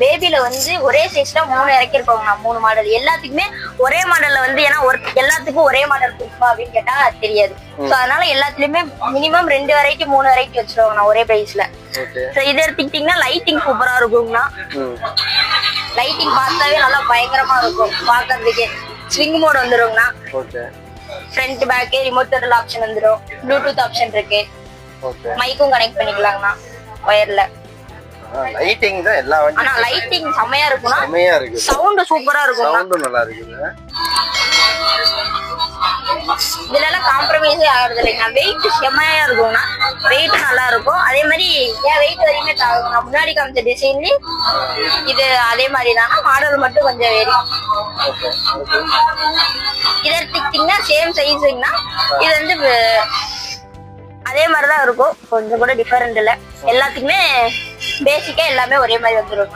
பேபில வந்து ஒரே சைஸ்ல 3 இறக்கிருப்பாங்க. 3 மாடல் எல்லாத்துக்குமே ஒரே மாடல்ல வந்து ஏன்னா எல்லாத்துக்கும் ஒரே மாடல் இருக்குமா அப்படின்னு கேட்டா தெரியாது. சோ அதனால எல்லாத்துலயுமே மினிமம் 2 வெரைட்டி 3 வெரைட்டி வச்சிருவாங்க ஒரே பிரைஸ்ல. இது எடுத்துக்கிட்டீங்கன்னா லைட்டிங் சூப்பரா இருக்கும்னா, லைட்டிங் பார்த்தாவே நல்லா பயங்கரமா இருக்கும் பாக்குறதுக்கே. ஸ்விங் மோட் வந்துருங்கண்ணா, front back remote control option வந்துரும், ப்ளூடூத் ஆப்ஷன் இருக்கு, மைக்கும் கனெக்ட் பண்ணிக்கலாங்கண்ணா வயர்ல. லைட்டிங் தான் எல்லா வண்டியும். ஆனா லைட்டிங் செமையா இருக்கும்னா, செமையா இருக்கு. சவுண்ட் சூப்பரா இருக்கும், சவுண்ட் நல்லா இருக்குங்க. இதுல எல்லாம் காம்ப்ரமைஸே ஆகுறது இல்லைங்க. வெயிட் செமையா இருக்கும்னா, வெயிட் நல்லா இருக்கும். அதே மாதிரி ஏன் வெயிட் வரையுமே தாங்குங்க. முன்னாடி காமிச்ச டிசைன்ல இது அதே மாதிரி தானா, மாடல் மட்டும் கொஞ்சம் வேரி. இதை எடுத்துக்கிட்டீங்கன்னா சேம் சைஸுங்கன்னா இது வந்து அதே மாதிரிதான் இருக்கும், கொஞ்சம் கூட டிஃபரெண்ட் இல்லை. எல்லாத்துக்குமே பேசிக்கா எல்லாமே ஒரே மாதிரி வந்துடும்.